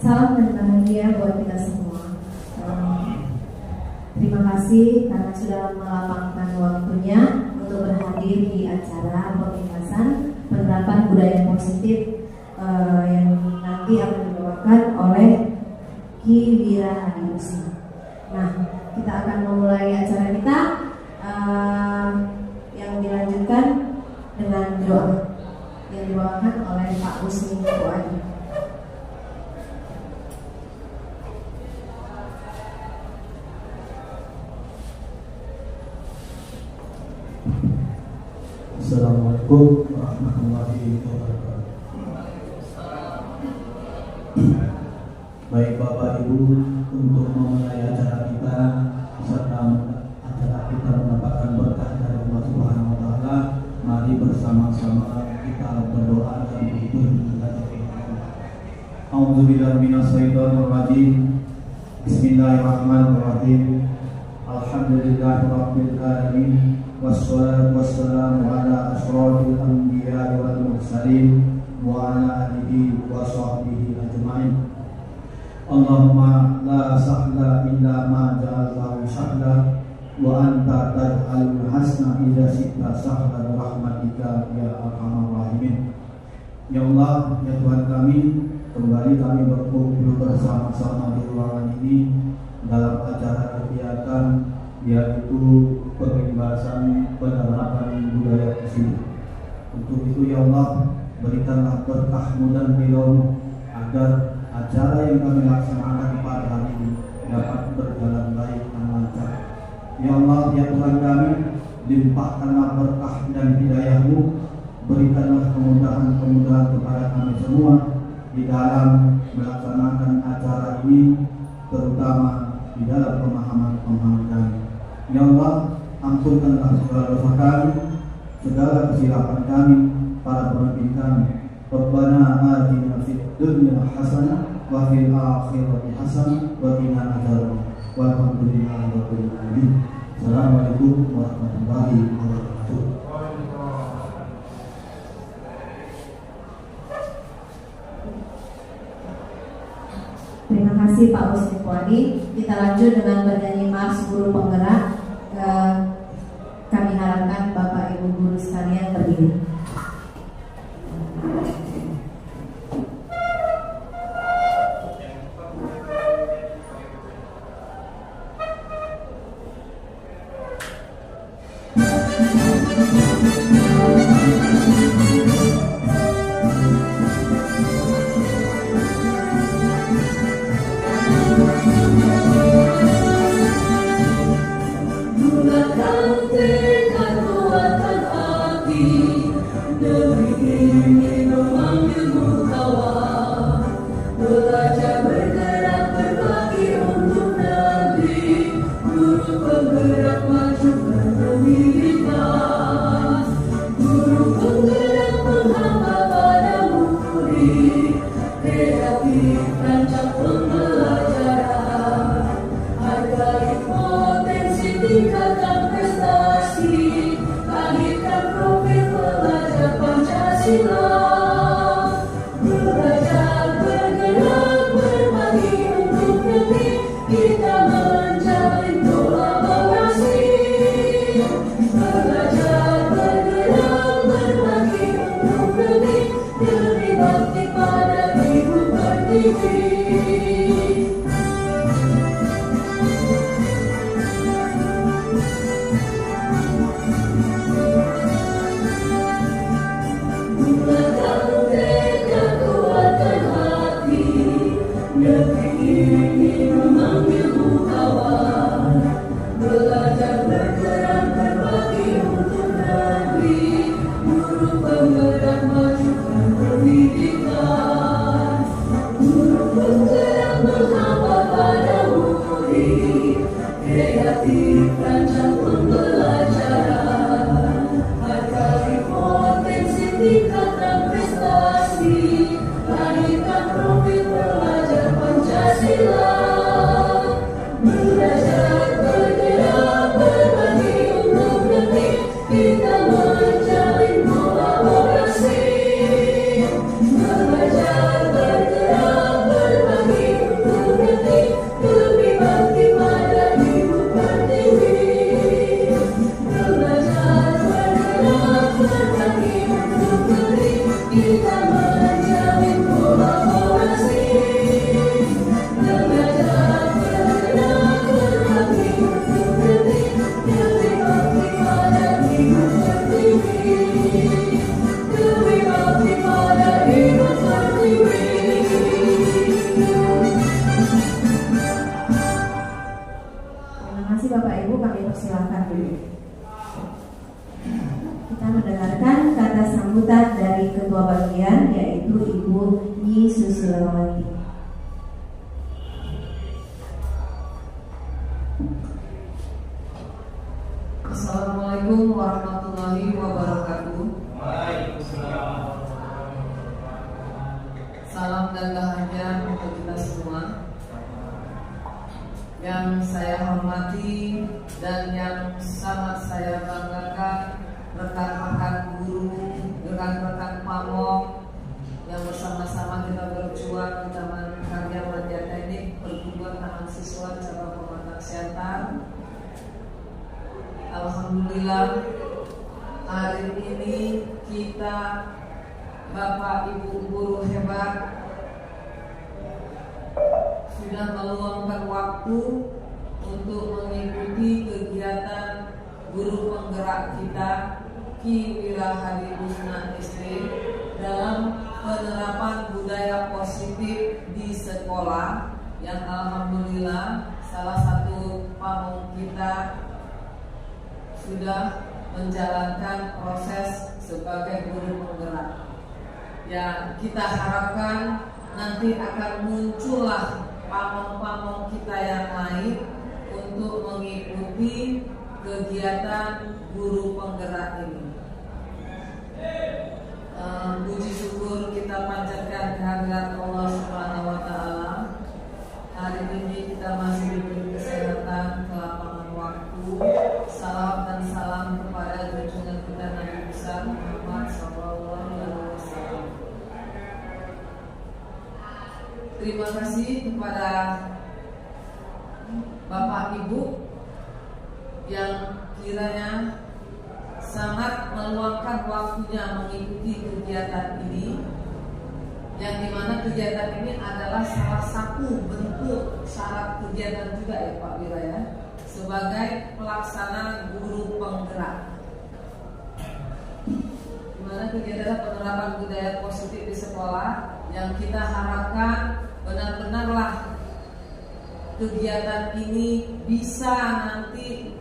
salam dan bahagia buat kita semua. Terima kasih karena sudah melapangkan waktunya untuk berhadir di acara pementasan penerapan budaya positif yang nanti akan dibawakan oleh Ki Wira Hadiusi. Nah, kita akan memulai acara kita yang dilanjutkan dengan doa yang dibawakan oleh Pak Usni Fuadi. Assalamualaikum warahmatullahi wabarakatuh. Baik Bapak Ibu, untuk memulai acara kita serta acara kita mendapatkan berkah dari Allah Subhanahu wa taala, mari bersama-sama kita berdoa dan beribadah. A'udzubillahi minasyaitonir rajim. Bismillahirrahmanirrahim. Alhamdulillahirabbil alamin. Wassalatu wassalamu ala asyrafil anbiya'i wal mursalin wa ala alihi wa sahbihi ajma'in. Allahumma la sahla illa ma ja'altahu sahla wa anta taj'alul hasna idza syi'ta sahla rahmatika ya arhamar rahimin. Ya Allah, ya Tuhan kami, kembali kami berkumpul bersama-sama di ruangan ini dalam acara kegiatan yaitu pengembasan penerapan budaya positif. Untuk itu ya Allah, berikanlah berkah-Mu dan ridho-Mu agar acara yang kami laksanakan pada hari ini dapat berjalan baik dan lancar. Ya Allah, ya Tuhan kami, limpahkanlah berkah dan hidayah-Mu, berikanlah kemudahan-kemudahan kepada kami semua di dalam melaksanakan acara ini, terutama di dalam pemahaman kami. Ya Allah, ampunkanlah segala dosa kami, segala kesilapan kami, para pemimpin kami. Rabbana atina fid dunya hasanah wa fil akhirati hasanah wa qina adzabannar. Walhamdulillahi rabbil alamin. Assalamualaikum warahmatullahi wabarakatuh. Terima kasih Pak Usni Fuadi. Kita lanjut dengan bernyanyi Mars Guru Penggerak. Kami harapkan Bapak Ibu guru sekalian berdiri. Guru penggerak menghambat Susilawati. Assalamualaikum warahmatullahi wabarakatuh. Salam dan bahagia untuk kita semua. Yang saya hormati dan yang sangat saya banggakan, rekan-rekan guru, rekan-rekan pamong yang bersama-sama kita berjuang di Taman Karya Madya Teknik Perguruan Mahasiswa Cabang Pematang Siantar. Alhamdulillah, hari ini kita Bapak Ibu guru hebat sudah meluangkan waktu untuk mengikuti kegiatan guru penggerak kita Ki Wirahadi Usna SD dalam penerapan budaya positif di sekolah, yang alhamdulillah salah satu pamong kita sudah menjalankan proses sebagai guru penggerak. Ya, kita harapkan nanti akan muncullah pamong-pamong kita yang lain untuk mengikuti kegiatan guru penggerak ini. Puji syukur kita panjatkan kehadirat Allah Subhanahu wa Ta'ala. Hari ini kita masih diberi kesehatan, kelapangan waktu. Salam dan salam kepada junjungan kita Nabi besar Muhammad SAW. Terima kasih kepada Bapak Ibu yang kiranya sangat meluangkan waktunya mengikuti kegiatan ini, yang dimana kegiatan ini adalah salah satu bentuk syarat kegiatan juga ya Pak Wira ya, sebagai pelaksana guru penggerak, dimana kegiatan penerapan budaya positif di sekolah yang kita harapkan benar-benarlah kegiatan ini bisa nanti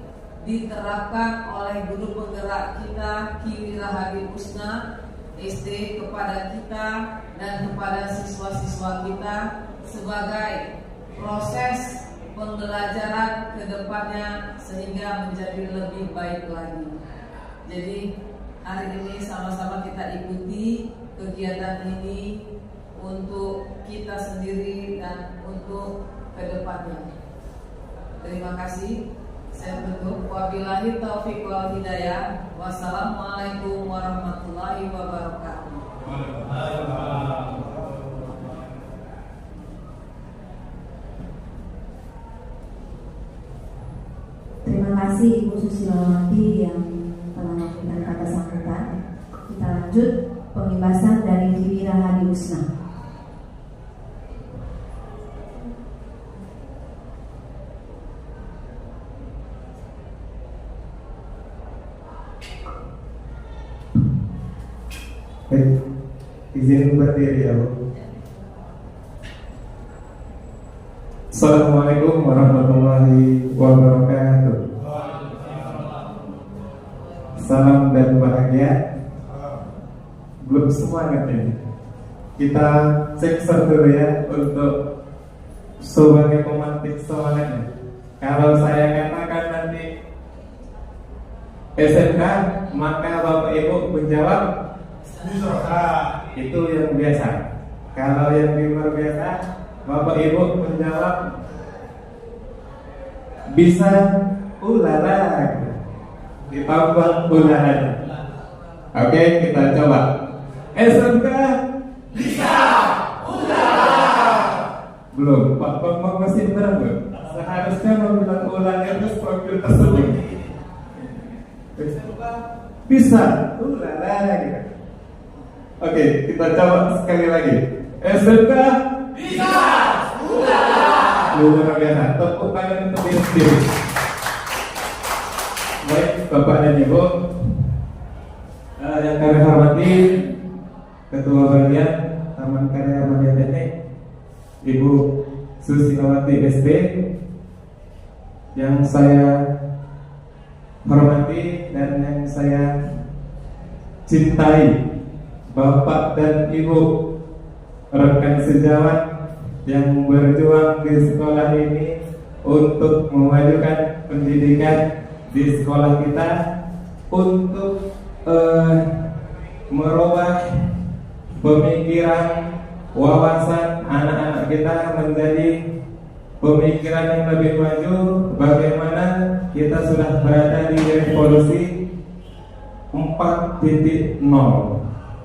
diterapkan oleh guru penggerak kita Ki Wirahadi Usna SD kepada kita dan kepada siswa-siswa kita sebagai proses pembelajaran ke depannya sehingga menjadi lebih baik lagi. Jadi hari ini sama-sama kita ikuti kegiatan ini untuk kita sendiri dan untuk ke depannya. Terima kasih. Saya tutup. Wabillahi taufiq wal hidayah. Wassalamualaikum warahmatullahi wabarakatuh. Terima kasih Ibu Susilawati yang telah memberikan kata sambutan. Kita lanjut pengibasan dari Ki Wirahadi Usna. Baik, izin berdiri ya Bu. Assalamualaikum warahmatullahi wabarakatuh. Salam dan bahagia. Belum semangat ini. Kita cek dulu ya untuk sebagai pemantik semangatnya. Kalau saya katakan nanti SMK, maka Bapak Ibu menjawab itu yang biasa. Kalau yang di luar biasa, Bapak Ibu menjawab bisa ulala, ditambah ulala. Oke, kita coba. SMK bisa ulala. Belum, Pak Bambang masih terang belum? Seharusnya membilang ulala itu profil tersebut. Bisa ulala gitu. Oke, kita coba sekali lagi. SMK bisa ulala. Luar biasa. Tepuk tangan untuk diri sendiri. Baik, Bapak dan Ibu, yang kami hormati Ketua Bagian Taman Karya Madya Teknik Ibu Susilawati SD, yang saya hormati dan yang saya cintai, Bapak dan Ibu rekan sejawat yang berjuang di sekolah ini untuk memajukan pendidikan di sekolah kita, untuk merubah pemikiran, wawasan anak-anak kita menjadi pemikiran yang lebih maju. Bagaimana kita sudah berada di revolusi 4.0.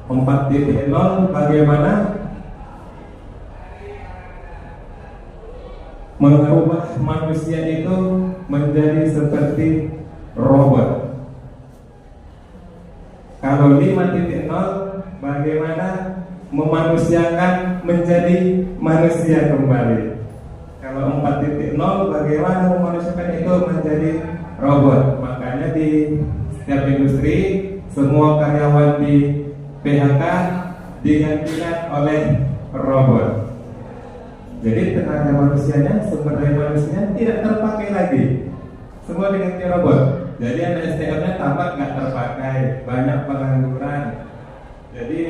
4.0 bagaimana mengubah manusia itu menjadi seperti robot. Kalau 5.0 bagaimana memanusiakan menjadi manusia kembali. Kalau 4.0 bagaimana memanusiakan itu menjadi robot. Makanya di setiap industri semua karyawan di PHK digantikan oleh robot. Jadi tenaga manusianya, sumber daya manusianya tidak terpakai lagi, semua diganti robot. Jadi anak SDM-nya tampak nggak terpakai, banyak pengangguran. Jadi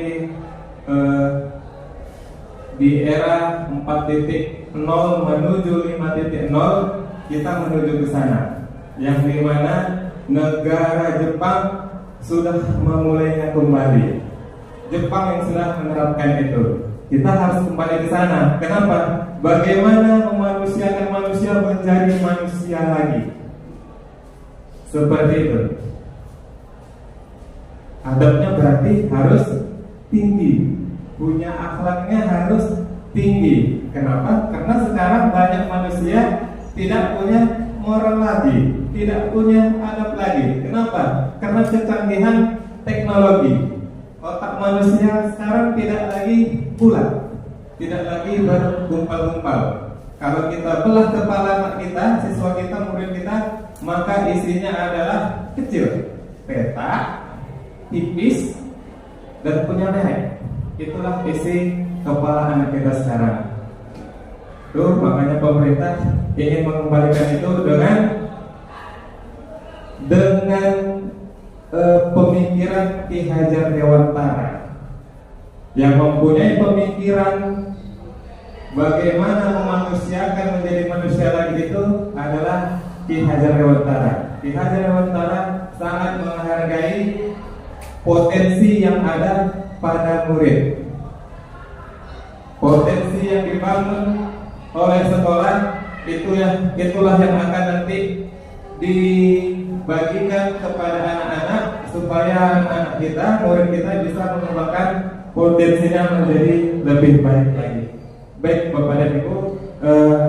di era 4.0 menuju 5.0 kita menuju ke sana, yang dimana negara Jepang sudah memulainya kembali. Jepang yang sudah menerapkan itu, kita harus kembali ke sana. Kenapa? Bagaimana memanusiakan manusia menjadi manusia lagi? Seperti itu. Adabnya berarti harus tinggi, punya akhlaknya harus tinggi. Kenapa? Karena sekarang banyak manusia tidak punya moral lagi, tidak punya adab lagi. Kenapa? Karena kecanggihan teknologi. Otak manusia sekarang tidak lagi bulat, tidak lagi bergumpal-gumpal. Kalau kita belah kepala anak kita, siswa kita, murid kita, maka isinya adalah kecil, peta, tipis, dan punya merek. Itulah isi kepala anak kita sekarang. Tuh, makanya pemerintah ingin mengembalikan itu dengan pemikiran Ki Hajar Dewantara yang mempunyai pemikiran bagaimana memanusiakan menjadi manusia lagi itu adalah Ki Hajar Dewantara. Ki Hajar Dewantara sangat menghargai potensi yang ada pada murid. Potensi yang dibangun oleh sekolah itulah yang akan nanti dibagikan kepada anak-anak supaya anak-anak kita, murid kita bisa mengembangkan potensinya menjadi lebih baik lagi. Baik Bapak dan Ibu,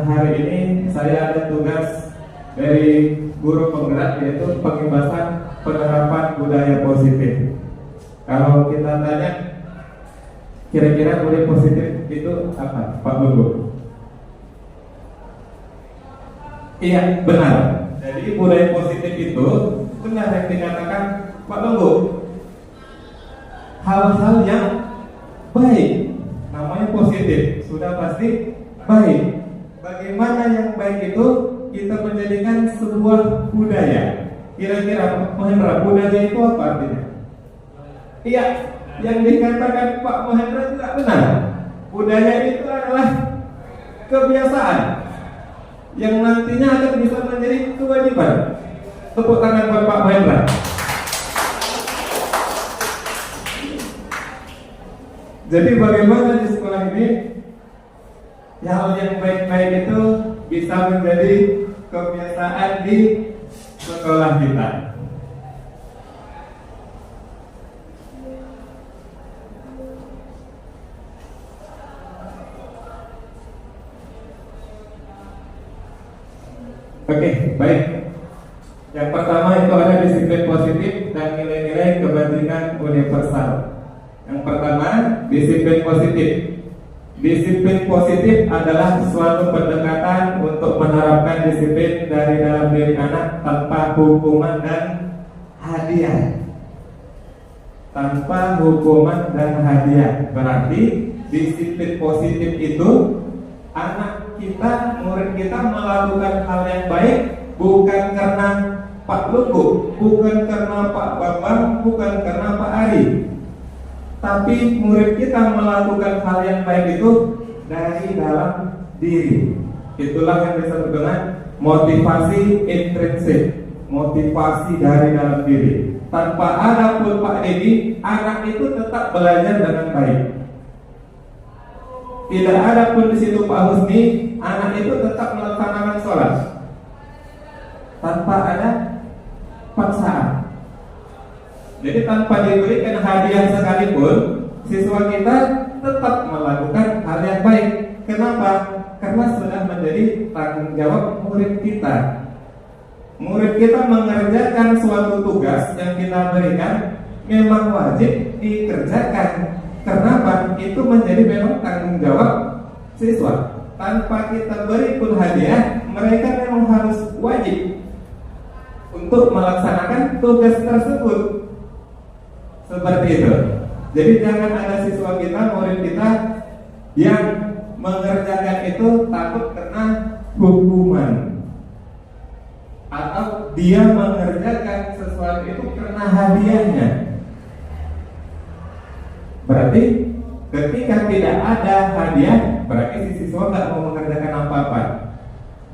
hari ini saya ada tugas dari guru penggerak, yaitu pengibasan penerapan budaya positif. Kalau kita tanya kira-kira budaya positif itu apa, Pak Bungu? Iya, benar. Jadi budaya positif itu benar yang dikatakan Pak Bungu. Hal-hal yang baik, namanya positif, sudah pasti baik. Bagaimana yang baik itu kita menjadikan sebuah budaya. Kira-kira Mahendra, budaya itu apa artinya? Iya, yang dikatakan Pak Mahendra tidak benar. Budaya itu adalah kebiasaan yang nantinya akan bisa menjadi kewajiban. Tepuk tangan buat Pak Mahendra. Jadi bagaimana di sekolah ini hal yang baik-baik itu bisa menjadi kebiasaan di sekolah kita. Oke, baik. Yang pertama itu ada disiplin positif dan nilai-nilai kebajikan universal. Yang pertama, disiplin positif. Disiplin positif adalah suatu pendekatan untuk menerapkan disiplin dari dalam diri anak tanpa hukuman dan hadiah. Tanpa hukuman dan hadiah. Berarti disiplin positif itu anak kita, murid kita melakukan hal yang baik bukan karena Pak Lugu, bukan karena Pak Bambang, bukan karena Pak Ari, tapi murid kita melakukan hal yang baik itu dari dalam diri. Itulah yang disebut dengan motivasi intrinsik, motivasi dari dalam diri. Tanpa ada pun Pak Dedi, anak itu tetap belajar dengan baik. Tidak ada pun di situ Pak Husni, anak itu tetap melaksanakan sholat tanpa ada paksaan. Jadi tanpa diberikan hadiah sekalipun, siswa kita tetap melakukan hal yang baik. Kenapa? Karena sudah menjadi tanggung jawab murid kita. Murid kita mengerjakan suatu tugas yang kita berikan memang wajib dikerjakan. Kenapa? Itu menjadi memang tanggung jawab siswa. Tanpa kita beri pun hadiah, mereka memang harus wajib untuk melaksanakan tugas tersebut. Seperti itu. Jadi jangan ada siswa kita, murid kita yang mengerjakan itu takut kena hukuman, atau dia mengerjakan sesuatu itu karena hadiahnya. Berarti ketika tidak ada hadiah, berarti si siswa tidak mau mengerjakan apa-apa.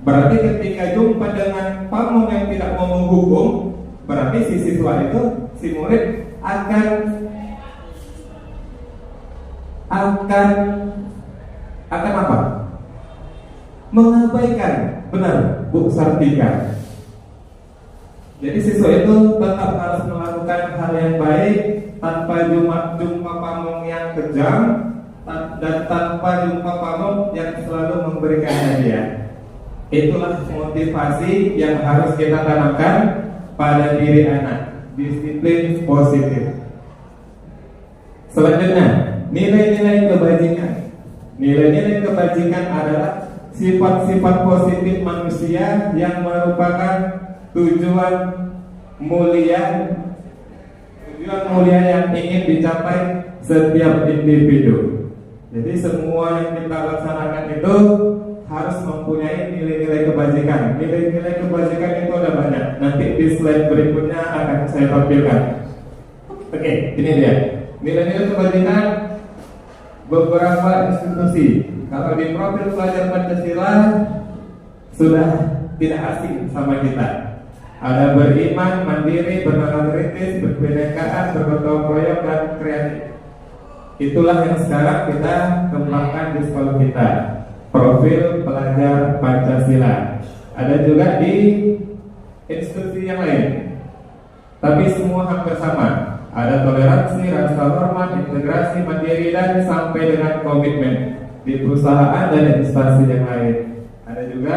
Berarti ketika jumpa dengan pamong yang tidak mau menghukum, berarti si siswa itu, si murid akan apa? Mengabaikan. Benar, Bu Sartika. Jadi siswa itu tetap harus melakukan hal yang baik tanpa jumpa pamong yang kejam dan tanpa jumpa pamong yang selalu memberikan hadiah. Itulah motivasi yang harus kita tanamkan pada diri anak. Disiplin positif. Selanjutnya, nilai-nilai kebajikan. Nilai-nilai kebajikan adalah sifat-sifat positif manusia yang merupakan tujuan mulia yang ingin dicapai setiap individu. Jadi semua yang kita laksanakan itu harus mempunyai nilai-nilai kebajikan. Nilai-nilai kebajikan itu ada banyak. Nanti di slide berikutnya akan saya tampilkan. Oke, ini dia. Nilai-nilai kebajikan beberapa institusi. Kalau di profil pelajar Pancasila sudah tidak asing sama kita. Ada beriman, mandiri, bernama kritis, berkebinekaan, bergotong royong, dan kreatif. Itulah yang sekarang kita kembangkan di sekolah kita. Profil pelajar Pancasila. Ada juga di institusi yang lain, tapi semua hampir sama. Ada toleransi, rasa hormat, integrasi, mandiri, dan sampai dengan komitmen di perusahaan dan instansi yang lain. Ada juga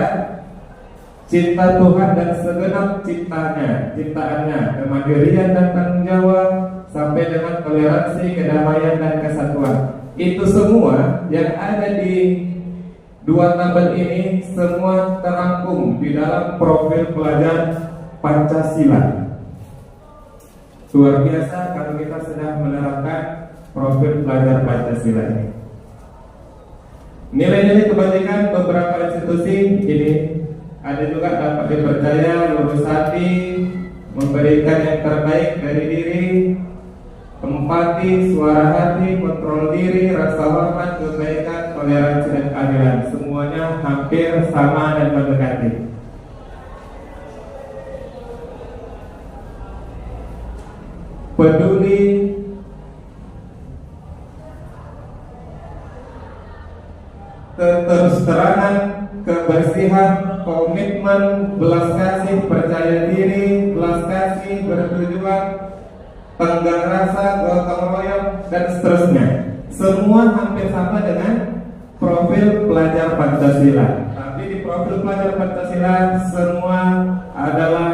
cinta Tuhan dan segenap ciptaannya, kemandirian dan tanggung jawab, sampai dengan toleransi, kedamaian, dan kesatuan. Itu semua yang ada di dua tabel ini semua terangkum di dalam profil pelajar Pancasila. Luar biasa kalau kita sedang menerapkan profil pelajar Pancasila ini. Nilai-nilai kebajikan beberapa institusi ini ada juga dapat dipercaya, lurus hati, memberikan yang terbaik dari diri, empati, suara hati, kontrol diri, rasa hormat, kebaikan, toleransi, dan keadilan. Semuanya hampir sama dan mendekati. Peduli, terus terangan, kebersihan, komitmen, belas kasih, percaya diri, belas kasih, bertujuan, tenggang rasa, gotong royong, dan seterusnya. Semua hampir sama dengan profil pelajar Pancasila. Tapi di profil pelajar Pancasila semua adalah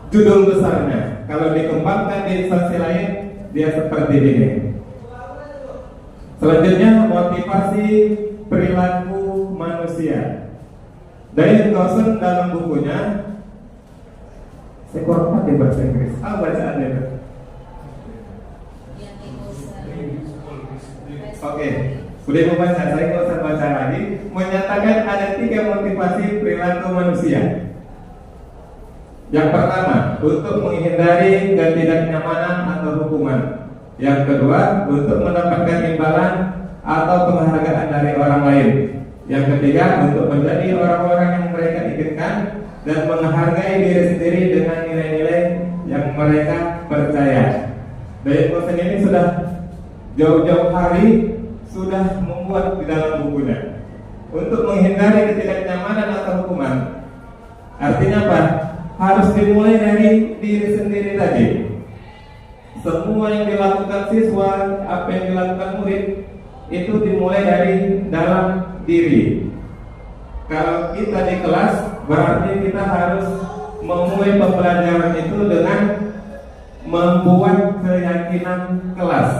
judul besarnya. Kalau dikembangkan di instansi lain, dia seperti ini. Selanjutnya, motivasi perilaku manusia. Dari Dawson dalam bukunya, saya kurang paham di bahasa Inggris. Bacaannya itu. Oke, sudah membaca. Saya nggak usah baca lagi. Menyatakan ada 3 motivasi perilaku manusia. Yang pertama, untuk menghindari ketidaknyamanan atau hukuman. Yang kedua, untuk mendapatkan imbalan atau penghargaan dari orang lain. Yang ketiga, untuk menjadi orang-orang yang mereka inginkan dan menghargai diri sendiri dengan nilai-nilai yang mereka percaya. Dayat Muhsin ini sudah jauh-jauh hari sudah membuat di dalam bukunya untuk menghindari ketidaknyamanan atau hukuman. Artinya apa? Harus dimulai dari diri sendiri tadi. Semua yang dilakukan siswa, apa yang dilakukan murid, itu dimulai dari dalam diri. Kalau kita di kelas, berarti kita harus memulai pembelajaran itu dengan membuat keyakinan kelas.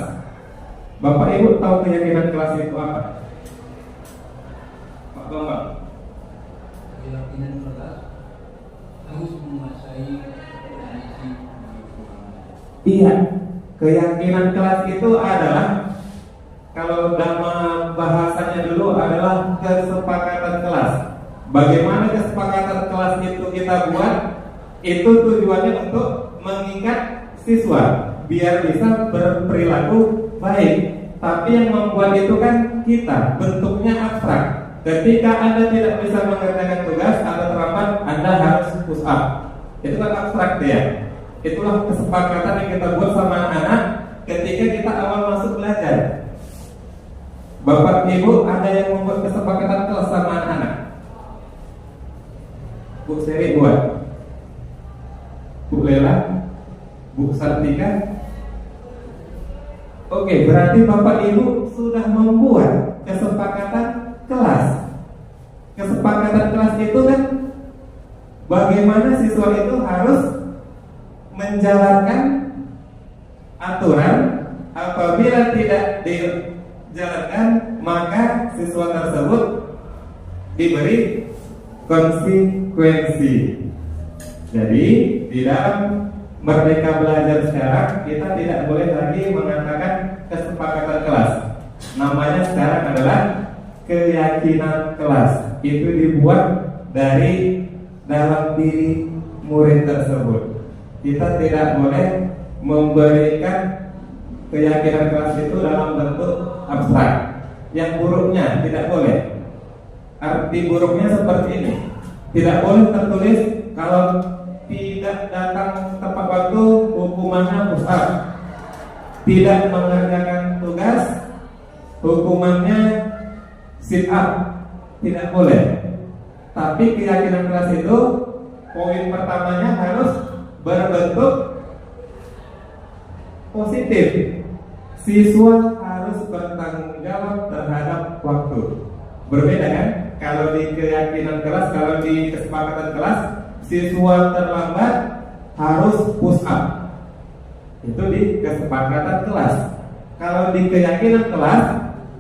Bapak Ibu tahu keyakinan kelas itu apa? Pak Bambang. Keyakinan kelas harus menguasai kondisi. Iya, keyakinan kelas itu adalah, kalau dalam bahasanya dulu adalah kesepakatan kelas. Bagaimana kesepakatan kelas itu kita buat? Itu tujuannya untuk mengikat siswa biar bisa berperilaku baik. Tapi yang membuat itu kan kita, bentuknya abstrak. Ketika Anda tidak bisa mengerjakan tugas atau terlambat, Anda harus push up. Itu kan abstrak ya. Itulah kesepakatan yang kita buat sama anak-anak ketika kita awal masuk belajar. Bapak Ibu ada yang membuat kesepakatan kelas sama anak-anak? Bu Seri buat, Bu Lela, Bu Sartika. Oke, berarti Bapak Ibu sudah membuat kesepakatan kelas. Kesepakatan kelas itu kan bagaimana siswa itu harus menjalankan aturan. Apabila tidak dijalankan, maka siswa tersebut diberi konsekuensi. Jadi di dalam Merdeka Belajar sekarang kita tidak boleh lagi mengatakan kesepakatan kelas. Namanya sekarang adalah keyakinan kelas. Itu dibuat dari dalam diri murid tersebut. Kita tidak boleh memberikan keyakinan kelas itu dalam bentuk abstrak. Yang buruknya tidak boleh. Arti buruknya seperti ini. Tidak boleh tertulis kalau tidak datang tepat waktu hukumannya push up. Tidak mengerjakan tugas hukumannya sit up. Tidak boleh. Tapi keyakinan kelas itu poin pertamanya harus berbentuk positif. Siswa harus bertanggung jawab terhadap waktu. Berbeda kan? Kalau di keyakinan kelas, kalau di kesepakatan kelas, siswa terlambat harus push up. Itu di kesepakatan kelas. Kalau di keyakinan kelas,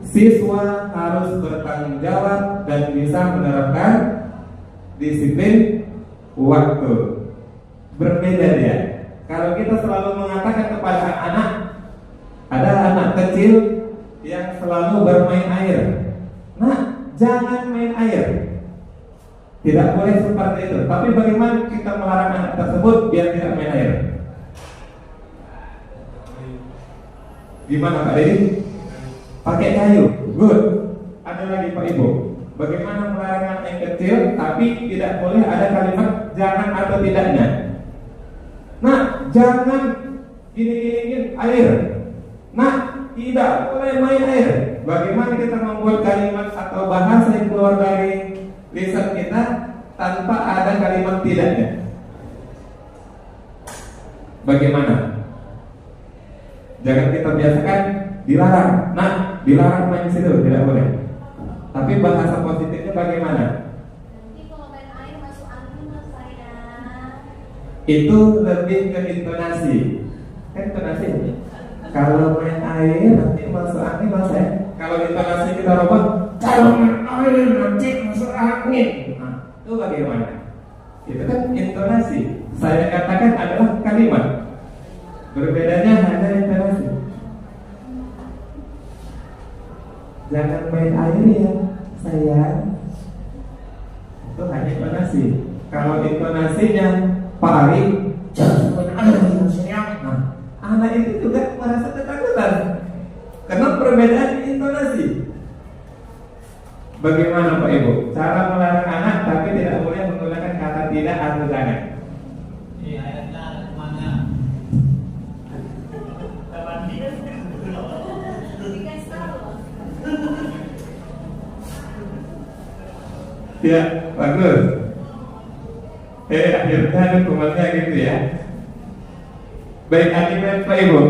siswa harus bertanggung jawab dan bisa menerapkan disiplin waktu. Berbeda dia. Kalau kita selalu mengatakan kepada anak, ada anak kecil yang selalu bermain air. Nah, jangan main air. Tidak boleh seperti itu. Tapi bagaimana kita melarang anak tersebut biar tidak main air? Gimana Pak Dedi? Pakai kayu. Good. Ada lagi Pak Ibu. Bagaimana melarang anak yang kecil tapi tidak boleh ada kalimat jangan atau tidaknya? Nah, jangan gini air. Nah, tidak boleh main air. Bagaimana kita membuat kalimat atau bahasa yang keluar dari lisan kita tanpa ada kalimat tidaknya? Bagaimana? Jangan kita biasakan dilarang. Nah, dilarang main situ, tidak boleh. Tapi bahasa positifnya bagaimana? Nanti kalau main air masuk angin mas saya. Itu lebih ke intonasi. Kan intonasi. Kalau main air nanti masuk angin mas ya. Kalau intonasi kita rubah, kalau main air nanti masuk angin. Nah, itu bagaimana? Itu kan intonasi. Saya katakan adalah kalimat. Berbedanya hanya intonasi. Jangan main air ya sayang. Itu hanya intonasi. Kalau intonasinya Pak Ari, jangan nah, anak itu juga merasa ketakutan karena perbedaan intonasi. Bagaimana Pak Ibu? Cara melarang anak tapi tidak boleh menggunakan kata tidak atau jangan. Ayatnya mana? Ya, bagus. Akhirnya hukumannya gitu ya. Baik, akhirnya Pak Ibu.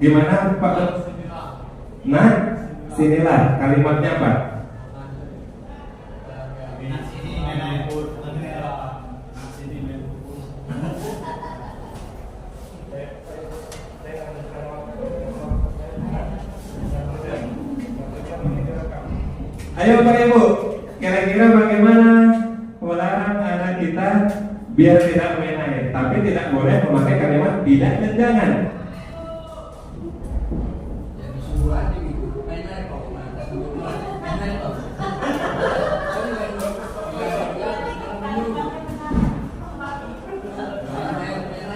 Gimana Pak? Nah, sinilah kalimatnya apa? Ayo Pak Ibu, kira-kira bagaimana melarang anak kita biar tidak main air, tapi tidak boleh memakai kalimat tidak dan jangan. Jadi suruh aja gitu, main air kok, main air kok. Main air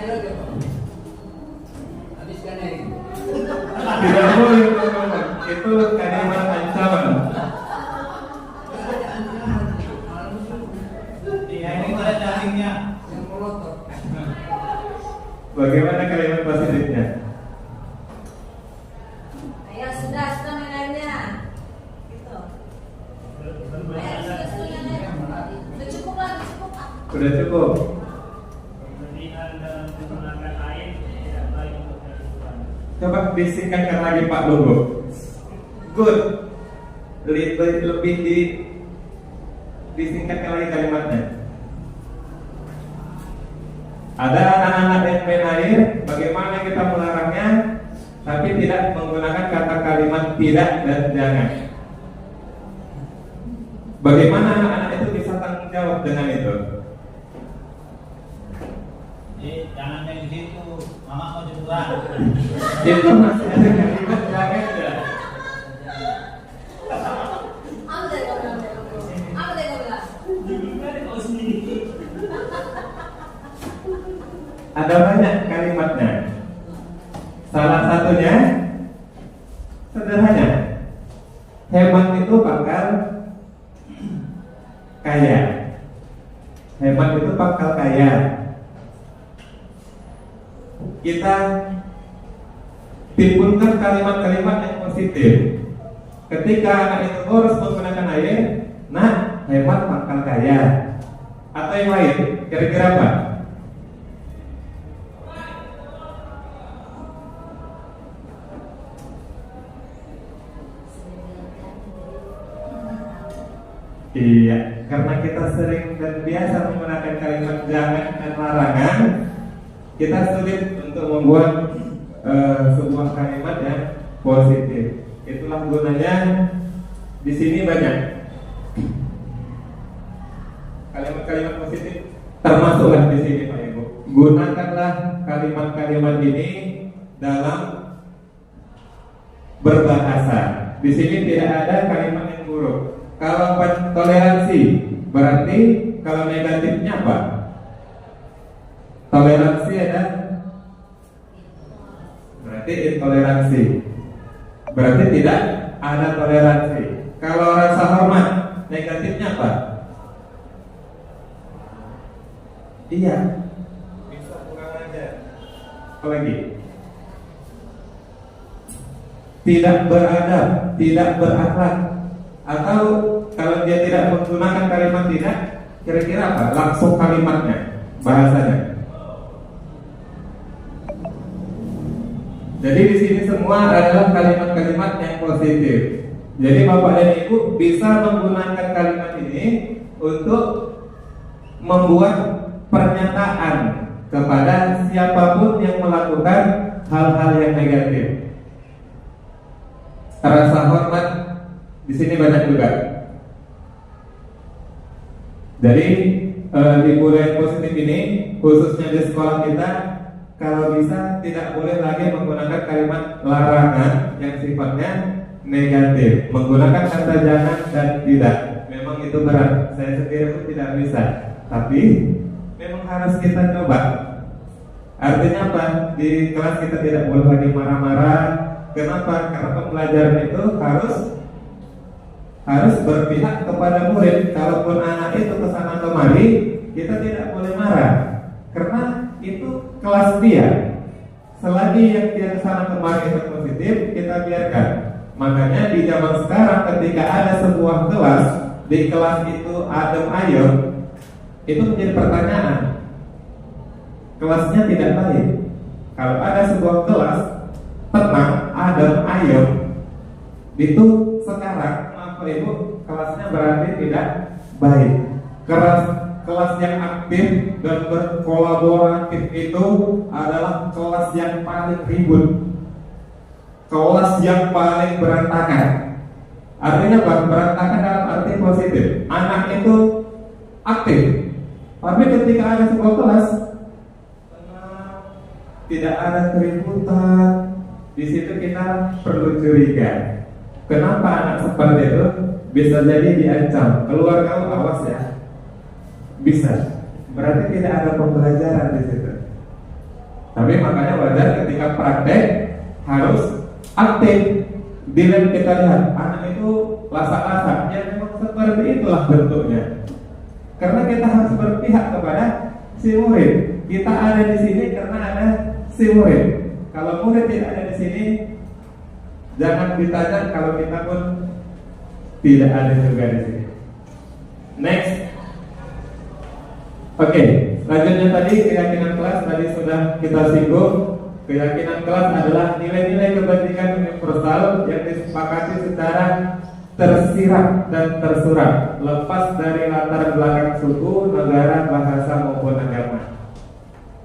aja kok. Habiskan air. Tidak boleh teman-teman, itu kalimat ancaman. Bagaimana kalimat positifnya? Ayo sudah main airnya. Gitu. Sudah cukup lah, cukup. Sudah cukup. Coba disingkatkan lagi Pak Logo. Good. Lebih disingkatkan lagi kalimatnya. Ada anak-anak yang main air, bagaimana kita melarangnya, tapi tidak menggunakan kata kalimat tidak dan jangan. Bagaimana anak-anak itu bisa tanggung jawab dengan itu? Jangan main di situ, mama mau jemuran. Itu masih ada kalimat jangan ya. Ada banyak kalimatnya. Salah satunya sederhana. Hemat itu bakal kaya. Hemat itu bakal kaya. Kita timbulkan kalimat-kalimat yang positif. Ketika anak itu harus menggunakan air, nah hemat bakal kaya. Atau yang lain, kira-kira apa? Iya, karena kita sering dan biasa menggunakan kalimat jangan dan larangan, kita sulit untuk membuat sebuah kalimat yang positif. Itulah gunanya di sini banyak kalimat-kalimat positif, termasuklah di sini Pak Ibu. Gunakanlah kalimat-kalimat ini dalam berbahasa. Di sini tidak ada kalimat yang buruk. Kalau toleransi, berarti kalau negatifnya apa? Toleransi ada, berarti intoleransi. Berarti tidak ada toleransi. Kalau rasa hormat, negatifnya apa? Iya, bisa kurang aja. Apa lagi? Tidak beradab, tidak berakhlak. Atau kalau dia tidak menggunakan kalimat tidak, kira-kira apa? Langsung kalimatnya, bahasanya. Jadi di sini semua adalah kalimat-kalimat yang positif. Jadi Bapak dan Ibu bisa menggunakan kalimat ini untuk membuat pernyataan kepada siapapun yang melakukan hal-hal yang negatif. Rasa hormat di sini banyak juga. Jadi di budaya positif ini, khususnya di sekolah kita, kalau bisa tidak boleh lagi menggunakan kalimat larangan yang sifatnya negatif, menggunakan kata jangan dan tidak. Memang itu berat, saya sendiri pun tidak bisa, tapi memang harus kita coba. Artinya apa? Di kelas kita tidak boleh lagi marah-marah. Kenapa? Karena pembelajaran itu harus berpihak kepada murid. Kalaupun anak itu kesana kemari, kita tidak boleh marah, karena itu kelas dia. Selagi yang dia kesana kemari itu positif, kita biarkan. Makanya di zaman sekarang ketika ada sebuah kelas, di kelas itu adem ayem, itu menjadi pertanyaan. Kelasnya tidak baik. Kalau ada sebuah kelas tenang, adem ayem, itu sekarang maaf Ibu, kelasnya berarti tidak baik. Kelas yang aktif dan berkolaboratif itu adalah kelas yang paling ribut, kelas yang paling berantakan. Artinya apa? Berantakan dalam arti positif. Anak itu aktif, tapi ketika ada sebuah kelas tidak ada keributan, di situ kita perlu curiga. Kenapa anak seperti itu? Bisa jadi diancam. Keluar kamu, awas ya. Bisa. Berarti tidak ada pembelajaran di situ. Tapi makanya wajar ketika praktek harus aktif. Bila kita lihat anak itu lasak-lasak, ya memang seperti itulah bentuknya. Karena kita harus berpihak kepada si murid. Kita ada di sini karena ada si murid. Kalau murid tidak ada di sini, jangan ditanya kalau kita pun tidak ada juga di sini. Next. Oke, selanjutnya tadi keyakinan kelas tadi sudah kita singgung. Keyakinan kelas adalah nilai-nilai kebajikan universal yang disepakati secara tersirat dan tersurat, lepas dari latar belakang suku, negara, bahasa maupun agama.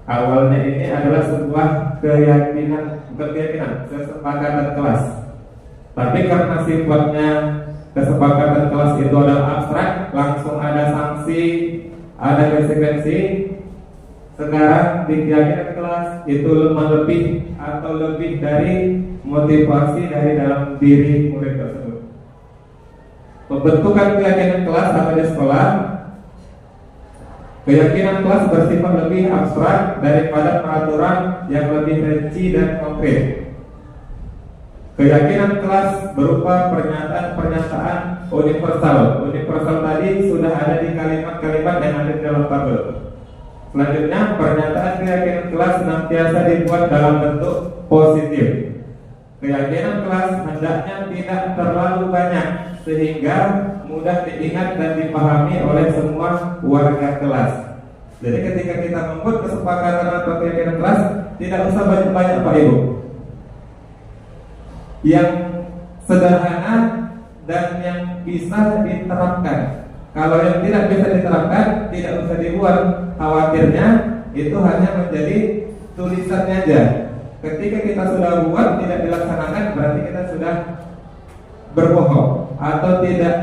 Awalnya ini adalah sebuah keyakinan, kesepakatan kelas. Tapi karena sifatnya kesepakatan kelas itu adalah abstrak, langsung ada sanksi, ada konsekuensi. Sekarang di keyakinan kelas itu lemah lebih atau lebih dari motivasi dari dalam diri murid tersebut. Pembentukan keyakinan kelas atau di sekolah, keyakinan kelas bersifat lebih abstrak daripada peraturan yang lebih rinci dan konkret. Keyakinan kelas berupa pernyataan-pernyataan universal. Universal tadi sudah ada di kalimat-kalimat yang ada di dalam tabel. Selanjutnya, pernyataan keyakinan kelas senantiasa dibuat dalam bentuk positif. Keyakinan kelas hendaknya tidak terlalu banyak sehingga mudah diingat dan dipahami oleh semua warga kelas. Jadi ketika kita membuat kesepakatan atau keyakinan kelas, tidak usah banyak-banyak Pak Ibu. Yang sederhana dan yang bisa diterapkan. Kalau yang tidak bisa diterapkan, tidak usah dibuat. Khawatirnya itu hanya menjadi tulisannya aja. Ketika kita sudah buat tidak dilaksanakan, berarti kita sudah berbohong atau tidak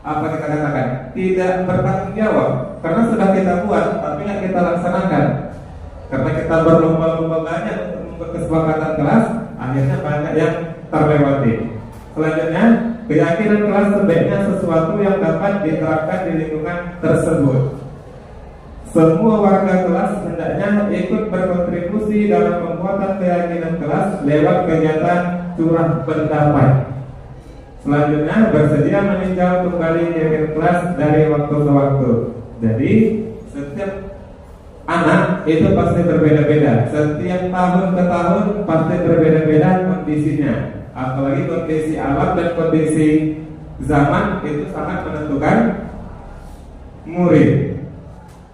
apa kita katakan, tidak bertanggung jawab. Karena sudah kita buat tapi nggak kita laksanakan. Karena kita berlomba-lomba banyak untuk membuat kesepakatan kelas, akhirnya banyak yang terlewati. Selanjutnya, keyakinan kelas sebaiknya sesuatu yang dapat diterapkan di lingkungan tersebut. Semua warga kelas hendaknya ikut berkontribusi dalam pembuatan keyakinan kelas lewat kegiatan curah pendapat. Selanjutnya, bersedia meninjau kembali keyakinan kelas dari waktu ke waktu. Jadi, setiap anak itu pasti berbeda-beda. Setiap tahun ke tahun pasti berbeda-beda kondisinya. Apalagi kondisi alam dan kondisi zaman itu sangat menentukan murid.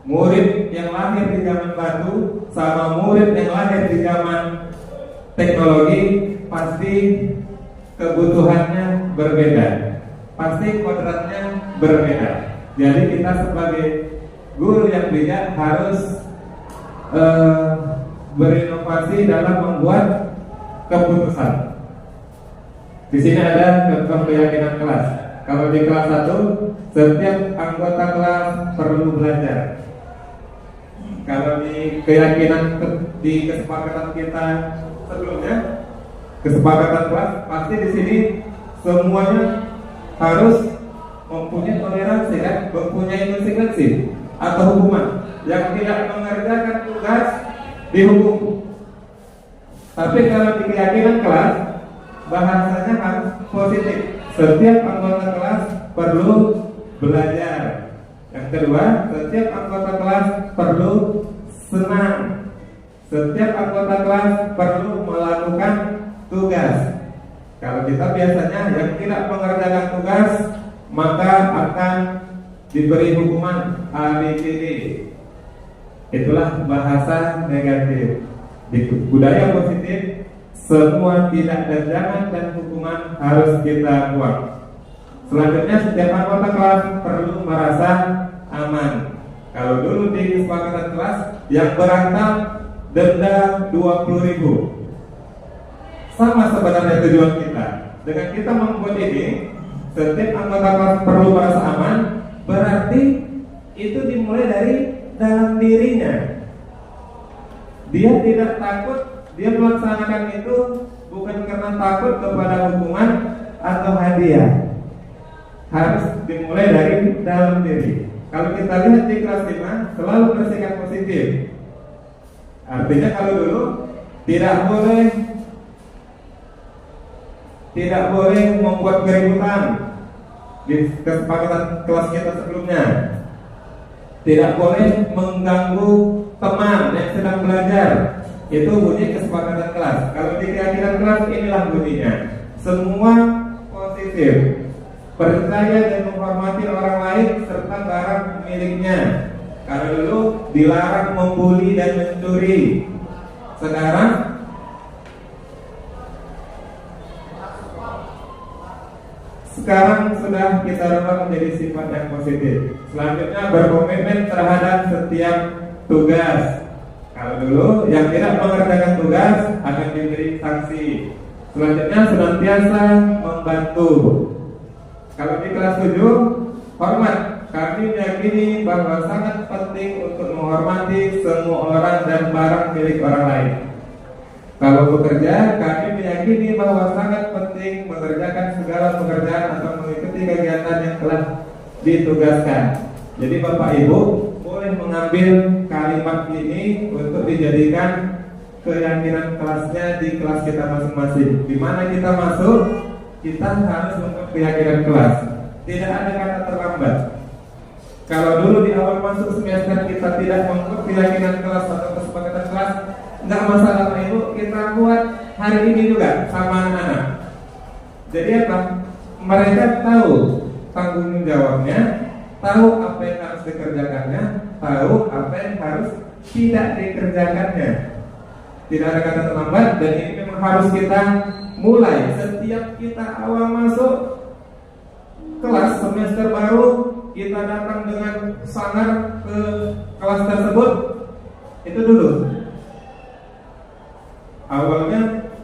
Murid yang lahir di zaman batu sama murid yang lahir di zaman teknologi pasti kebutuhannya berbeda, pasti kodratnya berbeda. Jadi kita sebagai guru yang bijak harus berinovasi dalam membuat keputusan. Di sini ada contoh keyakinan kelas. Kalau di kelas 1, setiap anggota kelas perlu belajar. Kalau di keyakinan di kesepakatan kita sebelumnya, kesepakatan kelas, pasti di sini semuanya harus mempunyai toleransi kan, mempunyai konsekuensi atau hukuman. Yang tidak mengerjakan tugas dihukum. Tapi kalau di keyakinan kelas, bahasanya harus positif. Setiap anggota kelas perlu belajar. Yang kedua, setiap anggota kelas perlu senang. Setiap anggota kelas perlu melakukan tugas. Kalau kita biasanya yang tidak mengerjakan tugas, maka akan diberi hukuman ABCD. Itulah bahasa negatif. Di budaya positif, semua tidak dan jangan dan hukuman harus kita buang. Selanjutnya, setiap anggota kelas perlu merasa aman. Kalau dulu di kesepakatan kelas, yang berantem denda 20.000. Sama sebenarnya tujuan kita. Dengan kita membuat ini, setiap anggota kelas perlu merasa aman. Berarti itu dimulai dari dalam dirinya. Dia tidak takut, dia melaksanakan itu bukan karena takut kepada hukuman atau hadiah. Harus dimulai dari dalam diri. Kalau kita lihat di kelas 5, selalu bersikap positif. Artinya kalau dulu tidak boleh membuat keributan di kesepakatan kelas kita sebelumnya. Tidak boleh mengganggu teman yang sedang belajar. Itu bunyi kesepakatan kelas. Kalau di keyakinan kelas, inilah bunyinya. Semua positif. Percaya dan menghormati orang lain serta barang miliknya. Kalau dulu dilarang membuli dan mencuri. Sekarang sudah kita rubah menjadi sifat yang positif. Selanjutnya, berkomitmen terhadap setiap tugas. Kalau dulu yang tidak mengerjakan tugas akan diberi sanksi. Selanjutnya, senantiasa membantu. Kalau di kelas 7, hormat. Kami meyakini bahwa sangat penting untuk menghormati semua orang dan barang milik orang lain. Kalau bekerja, kami meyakini bahwa sangat penting mengerjakan segala pekerjaan atau mengikuti kegiatan yang telah ditugaskan. Jadi Bapak Ibu boleh mengambil kalimat ini untuk dijadikan keyakinan kelasnya di kelas kita masing-masing. Di mana kita masuk, kita harus membuat keyakinan kelas. Tidak ada kata terlambat. Kalau dulu di awal masuk semester kita tidak membuat keyakinan kelas atau kesepakatan kelas, nggak masalah Pak Ibu, kita buat hari ini juga sama anak-anak. Jadi apa? Mereka tahu tanggung jawabnya, tahu apa yang harus dikerjakannya, tahu apa yang harus tidak dikerjakannya. Tidak ada kata terlambat, dan ini memang harus kita mulai. Setiap kita awal masuk kelas semester baru, kita datang dengan sangar ke kelas tersebut. Itu dulu. Awalnya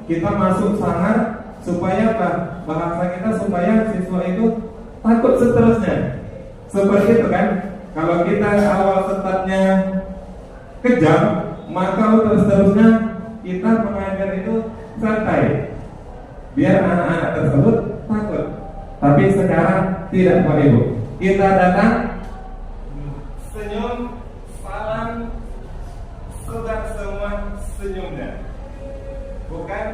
kita masuk sangar supaya apa? Bahasa kita supaya siswa itu takut seterusnya. Seperti itu kan? Kalau kita awal startnya kejam, maka untuk seterusnya kita mengajar itu santai, biar anak-anak tersebut takut. Tapi sekarang tidak Pak Ibu. Kita datang, senyum, salam, sudah semua senyumnya. Bukan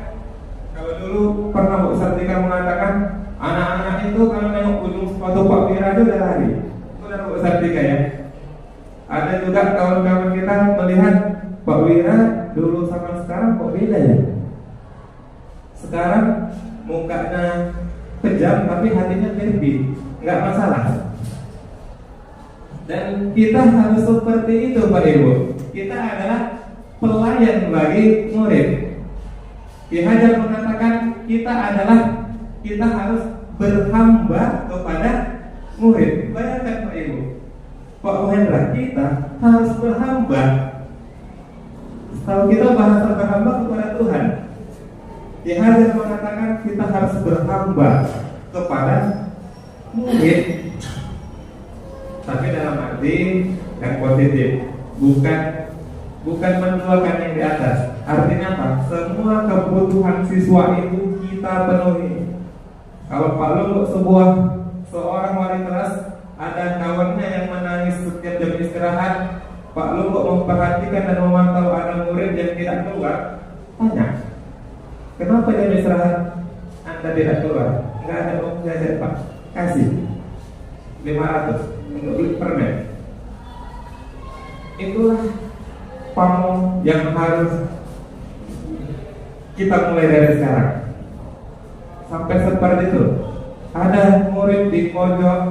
kalau dulu pernah Bu Sartika mengatakan anak-anak itu kalau nengok ujung sepatu Pak Wira aja udah lari. Itu udah Bu Sartika ya. Ada juga kawan-kawan kita melihat Pak Wira dulu sama sekarang kok beda ya. Sekarang mukanya kejam tapi hatinya happy, nggak masalah. Dan kita harus seperti itu Pak Ibu. Kita adalah pelayan bagi murid. Ki Hajar mengatakan kita harus berhamba kepada murid. Bayangkan Pak Ibu, Pak Hendra, kita harus berhamba. Tahu kita bahasa berhamba kepada Tuhan. Ki Hajar mengatakan kita harus berhamba kepada murid. Tapi dalam arti yang positif, bukan bukan menduakan yang di atas. Artinya apa? Semua kebutuhan siswa itu kita penuhi. Kalau Pak Lumbuk seorang wali kelas, ada kawannya yang menangis setiap jam istirahat, Pak Lumbuk memperhatikan dan memantau ada murid yang tidak keluar, tanya, kenapa jam istirahat Anda tidak keluar? Enggak ada uang jajan Pak, kasih 500 untuk beli permen. Itulah pamong yang harus kita mulai dari sekarang. Sampai seperti itu. Ada murid di pojok,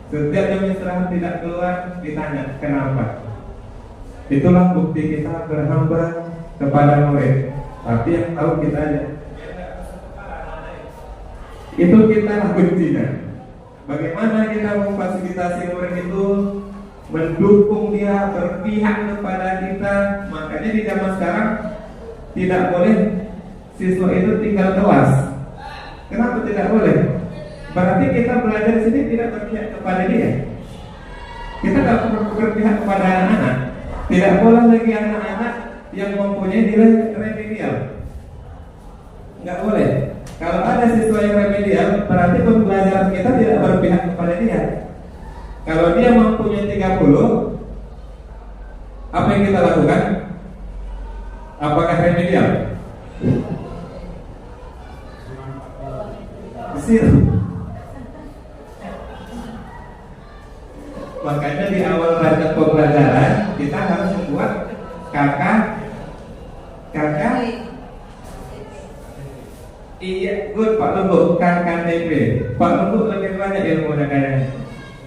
setiap jam istirahat tidak keluar, ditanya kenapa. Itulah bukti kita berhamba kepada murid. Tapi yang tahu kita aja. Itu kita lah kuncinya. Bagaimana kita memfasilitasi murid itu, mendukung dia, berpihak kepada kita. Makanya di zaman sekarang tidak boleh siswa itu tinggal kelas. Kenapa tidak boleh? Berarti kita belajar di sini tidak berpihak kepada dia. Kita tidak berpihak kepada anak-anak. Tidak boleh lagi anak-anak yang mempunyai nilai remedial. Nggak boleh. Kalau ada siswa yang remedial, berarti pembelajaran kita tidak berpihak kepada dia. Kalau dia mempunyai 30, apa yang kita lakukan? Apakah remedial? Makanya di awal rangka pembelajaran kita harus membuat kakak. Iya, good Pak Lumbuk, KKTP. Pak Lumbuk lebih banyak ilmu kayaknya.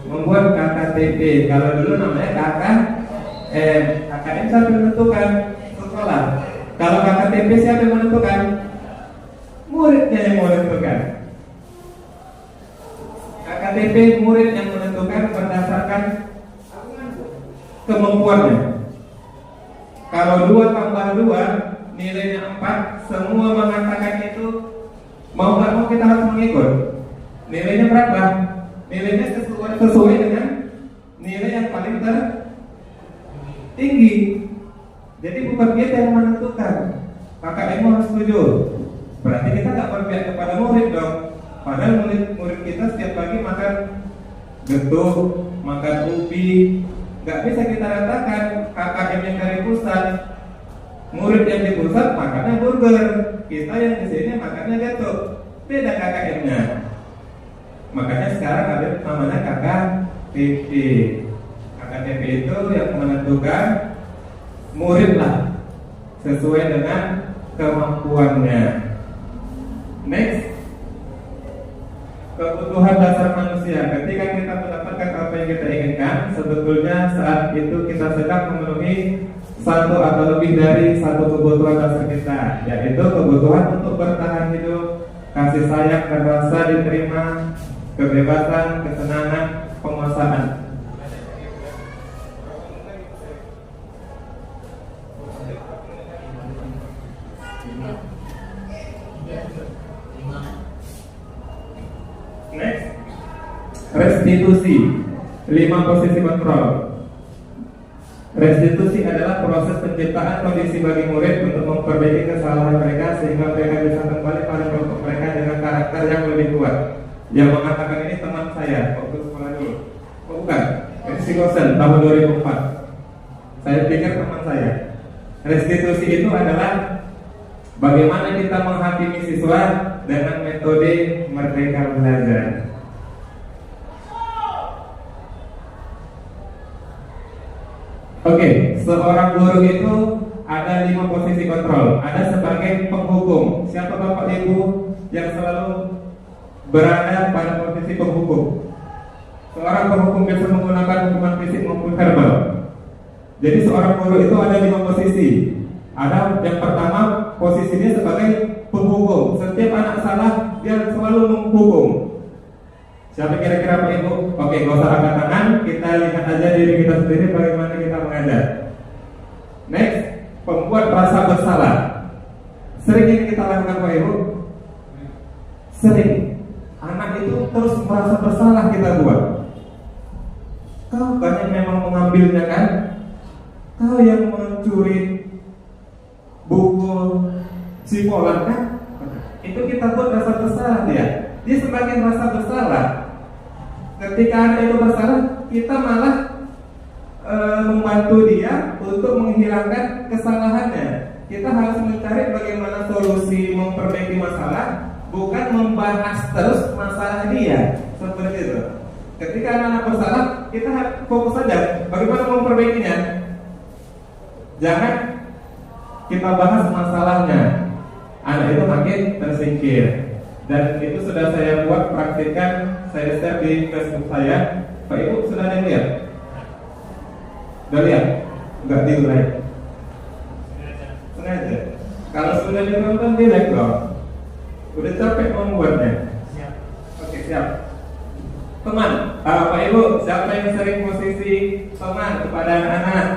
Membuat KKTP. Kalau dulu namanya KKM siapa yang menentukan? Sekolah. Kalau KKTP siapa yang menentukan? Muridnya yang menentukan. KKTP murid yang menentukan berdasarkan kemampuannya. Kalau 2 tambah 2 nilainya 4, semua mengatakan itu, mau nggak mau kita harus mengikut. Nilainya berapa? Nilainya sesuai dengan nilai yang paling tertinggi. Jadi bukan kita yang menentukan. KKM harus setuju. Berarti kita nggak berpihak kepada murid dong. Padahal murid kita setiap pagi makan getuk, makan ubi. Nggak bisa kita ratakan KKM yang dari pusat. Murid yang di pusat makannya burger, kita yang di sini makannya getuk. Beda KKM-nya. Makanya sekarang ada namanya KKTP. KKTP itu yang menentukan murid lah sesuai dengan kemampuannya. Next, kebutuhan dasar manusia. Ketika kita mendapatkan apa yang kita inginkan, sebetulnya saat itu kita sedang memenuhi satu atau lebih dari satu kebutuhan dasar kita, yaitu kebutuhan untuk bertahan hidup, kasih sayang dan rasa diterima, kebebasan, kesenangan, penguasaan. Next, restitusi. 5 posisi kontrol. Restitusi adalah proses penciptaan kondisi bagi murid untuk memperbaiki kesalahan mereka sehingga mereka bisa kembali pada kelompok mereka dengan karakter yang lebih kuat. Yang mengatakan ini teman saya waktu sekolah dulu. Oh bukan, Sikosen tahun 2004. Saya pikir teman saya. Restitusi itu adalah bagaimana kita menghakimi siswa dengan metode merdeka belajar. Oke, seorang guru itu ada 5 posisi kontrol. Ada sebagai penghukum. Siapa bapak ibu yang selalu berada pada posisi penghukum? Seorang penghukum biasa menggunakan hukuman fisik maupun verbal. Jadi seorang guru itu ada 5 posisi. Ada yang pertama posisinya sebagai penghukum. Setiap anak salah dia selalu menghukum. Siapa kira-kira Pak Ibu? Oke, gak usah angkat tangan. Kita lihat aja diri kita sendiri bagaimana kita mengajar. Next, pembuat rasa bersalah. Sering ini kita lakukan Pak Ibu? Sering. Anak itu terus merasa bersalah kita buat. Kau banyak memang mengambilnya kan? Kalau yang mencuri buku si Polan kan, itu kita buat rasa bersalah dia. Dia semakin rasa bersalah. Ketika anak itu bersalah, kita malah membantu dia untuk menghilangkan kesalahannya. Kita harus mencari bagaimana solusi memperbaiki masalah, bukan membahas terus masalah dia. Seperti itu. Ketika anak-anak bersalah, kita fokus saja bagaimana memperbaikinya. Jangan kita bahas masalahnya. Anak itu makin tersingkir. Dan itu sudah saya buat praktikan, saya share di Facebook saya. Pak Ibu sudah ada yang lihat? Sudah lihat? Enggak di-like? Sengaja. Kalau sudah ditonton, di-like dong. Udah capek membuatnya. Siap. Oke, siap. Teman, Pak Ibu, siapa yang sering posisi teman kepada anak-anak?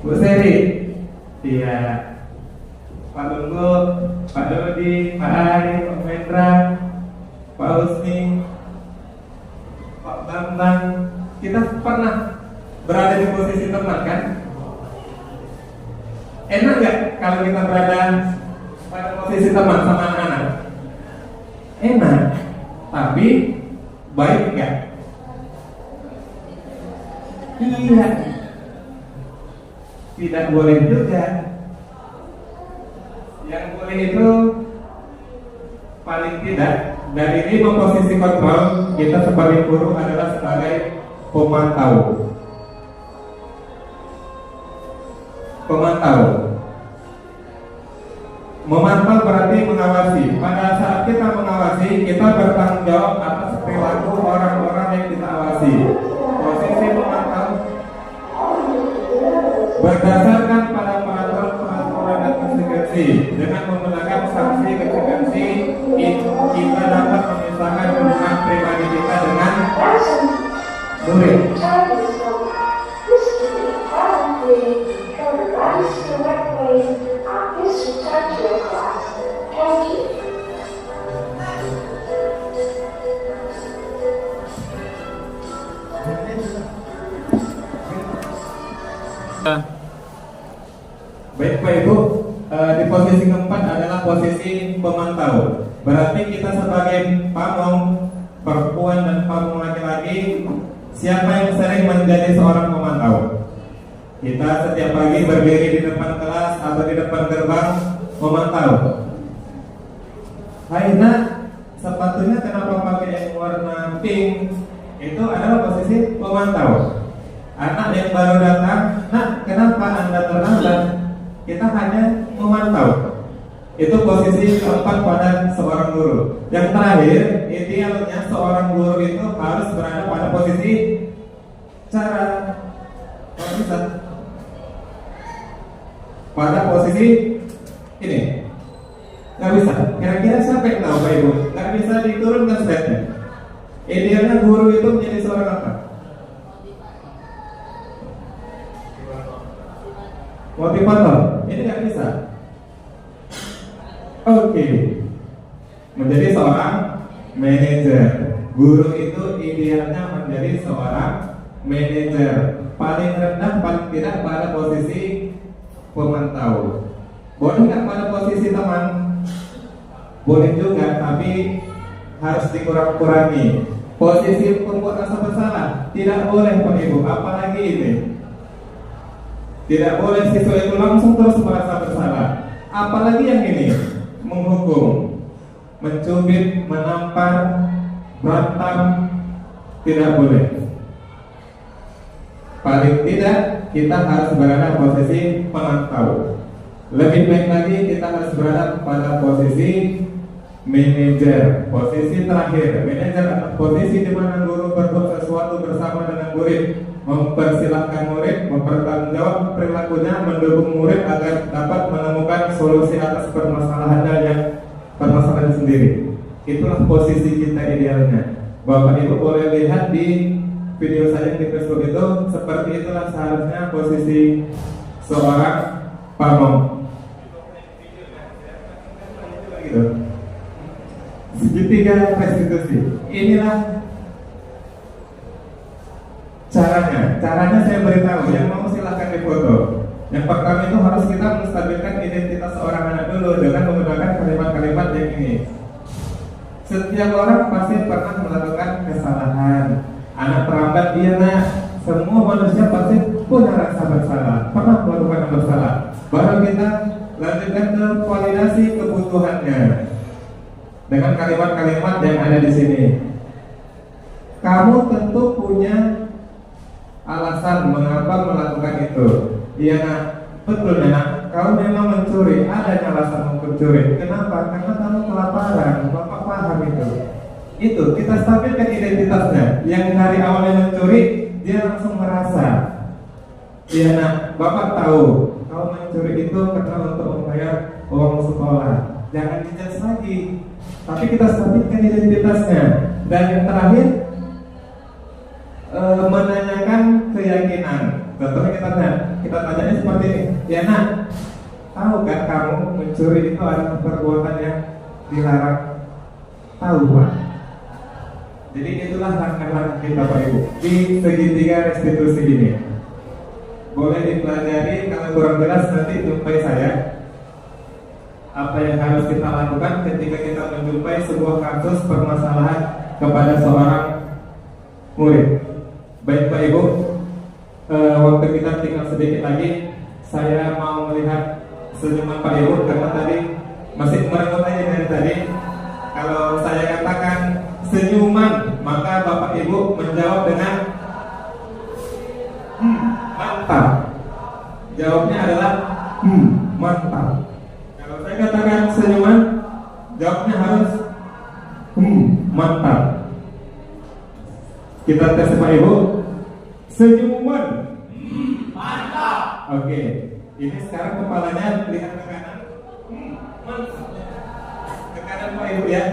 Bu Seri? Iya. Pak Lunggu, Pak Dodi, Pak Ari, Pak Mendra, Pak Husni, Pak Bambang. Kita pernah berada di posisi teman kan? Enak gak kalau kita berada pada posisi teman sama anak-anak? Enak. Tapi baik gak? Iya. Tidak boleh juga. Yang boleh itu paling tidak dari 5 posisi kontrol, kita sebagai guru adalah sebagai pemantau. Memantau berarti mengawasi. Pada saat kita mengawasi, kita bertanggung jawab atas perilaku orang-orang yang kita awasi. Posisi memantau berdasarkan pada peraturan dan konsekuensi. Dengan menggunakan sanksi konsekuensi, kita dapat memisahkan hubungan pribadi kita dengan murid. Baik Pak Ibu, di posisi keempat adalah posisi pemantau. Berarti kita sebagai pamong perempuan dan pamong laki-laki, siapa yang sering menjadi seorang pemantau? Kita setiap pagi berdiri di depan kelas atau di depan gerbang memantau. Hai nak, sepatunya kenapa pakai yang warna pink? Itu adalah posisi pemantau. Anak yang baru datang, nak kenapa anda terlambat? Kita hanya memantau. Itu posisi keempat pada seorang guru. Yang terakhir, idealnya seorang guru itu harus berada pada posisi cara bisa pada posisi ini. Nggak bisa. Kira-kira siapa yang tahu Pak Ibu? Nggak bisa diturunkan stepnya. Idealnya guru itu menjadi seorang apa? Motivator. Ini nggak bisa. Oke. Menjadi seorang manajer. Guru itu idealnya menjadi seorang manajer. Paling rendah, paling tidak pada posisi pemantau. Boleh nggak pada posisi teman? Boleh juga, tapi harus dikurang-kurangi. Posisi pembuat rasa bersalah tidak boleh Pak Ibu, apalagi ini. Tidak boleh siswa itu langsung terus merasa bersalah. Apalagi yang ini, menghukum, mencubit, menampar, berantem, tidak boleh. Paling tidak kita harus berada posisi pemantau. Lebih baik lagi kita harus berada pada posisi manajer. Posisi terakhir, manajer adalah posisi di mana guru berbuat sesuatu bersama dengan murid, mempersilahkan murid, mempertanggungjawab perilakunya, mendukung murid agar dapat menemukan solusi atas permasalahan sendiri. Itulah posisi kita idealnya. Bapak Ibu boleh lihat di video saya di Facebook itu, seperti itulah seharusnya posisi seorang pamong. Segitiga restitusi. Inilah caranya saya beritahu. Yang mau silahkan bersalah, pernah melakukan yang bersalah. Baru kita lanjutkan ke validasi kebutuhannya dengan kalimat-kalimat yang ada di sini. Kamu tentu punya alasan mengapa melakukan itu. Iya nak, betul nak. Kalau memang mencuri, ada alasan mencuri. Kenapa? Karena kamu kelaparan. Bapak paham itu. Itu kita stabilkan identitasnya. Yang dari awalnya mencuri, dia langsung merasa. Iya nak, Bapak tahu kalau mencuri itu karena untuk membayar uang sekolah. Jangan dijudge lagi. Tapi kita stabilkan identitasnya. Dan yang terakhir, menanyakan keyakinan. Contohnya kita tanya seperti ini. Ya nak, tahu kan kamu mencuri itu adalah perbuatan yang dilarang? Tahu Pak. Jadi itulah langkah-langkah kita Pak Ibu di segitiga restitusi ini. Boleh dipelajari, kalau kurang jelas nanti jumpai saya. Apa yang harus kita lakukan ketika kita menjumpai sebuah kasus permasalahan kepada seorang murid. Baik Pak Ibu, waktu kita tinggal sedikit lagi. Saya mau melihat senyuman Pak Ibu karena tadi masih merengut aja dari tadi. Kalau saya katakan senyuman, maka Bapak Ibu menjawab dengan mantap. Jawabnya adalah mantap. Kalau saya katakan senyuman, jawabnya harus mantap. Kita tes Pak Ibu. Senyuman mantap. Oke. Ini sekarang kepalanya lihat ke kanan. Mantap. Ke kanan Pak Ibu ya.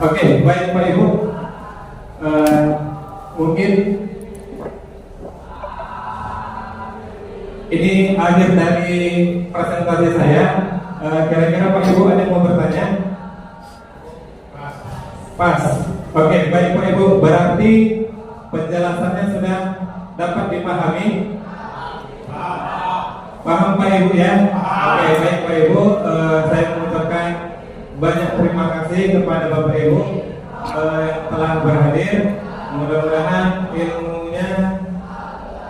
Oke, baik Pak Ibu. Mungkin ini akhir dari presentasi saya. Kira-kira Pak Ibu ada yang mau bertanya? Pas. Oke, baik Pak Ibu. Berarti penjelasannya sudah dapat dipahami? Paham Pak Ibu ya? Oke, baik Pak Ibu. Saya mengucapkan banyak terima kasih kepada Bapak Ibu yang telah berhadir. Mudah-mudahan ilmunya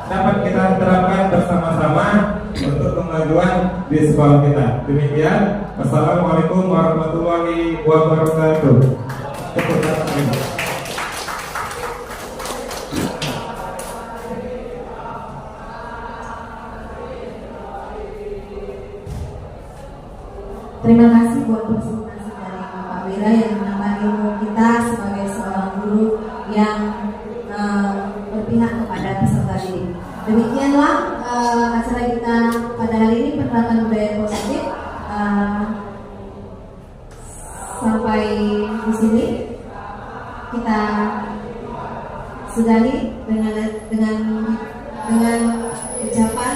dapat kita terapkan bersama-sama untuk kemajuan di sekolah kita. Demikian. Wassalamualaikum warahmatullahi wabarakatuh. Terima kasih buat presentasi dari Pak Wira yang menambah ilmu kita sebagai seorang guru yang berpihak kepada peserta didik. Demikianlah acara kita pada hari ini, penerapan budaya positif. Sampai di sini kita sudahi dengan ucapan